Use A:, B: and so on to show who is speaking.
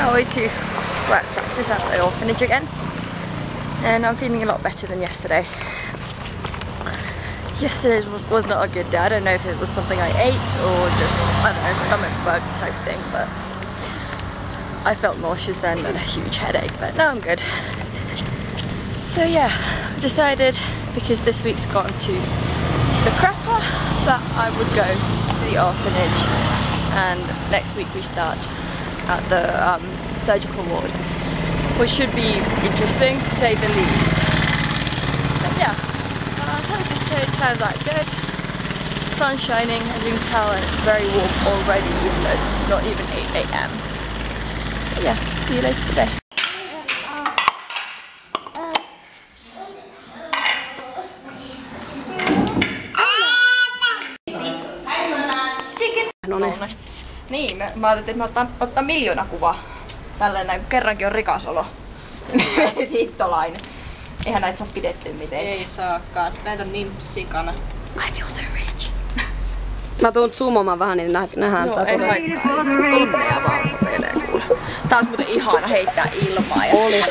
A: our way to work practice at the orphanage again. And I'm feeling a lot better than yesterday. Yesterday was not a good day. I don't know if it was something I ate or just, I don't know, stomach bug type thing, but I felt nauseous and a huge headache, but now I'm good. So yeah, I decided, because this week's gone to the crapper, that I would go to the orphanage, and next week we start at the surgical ward, which should be interesting to say the least. But yeah, I hope this turns out good. The sun's shining, as you can tell, and it's very warm already, even though it's not even 8 AM. But yeah, see you later today. Niin, mä ajattelin, että mä ottaa 1 000 000 kuvaa. Tälleen näin, kerrankin on rikas olo. Menit hittolainen. Eihän näitä saa pidetty mitenkään.
B: Ei saakaan. Näitä on niin sikana.
A: I feel so rich.
C: Mä tuun zoomamaan vähän, niin nähdään
A: sitä. Ei haittaa. Onnea vaan sapeilee kuule. Tää olisi muuten ihana heittää ilmaa. Ja
C: olis.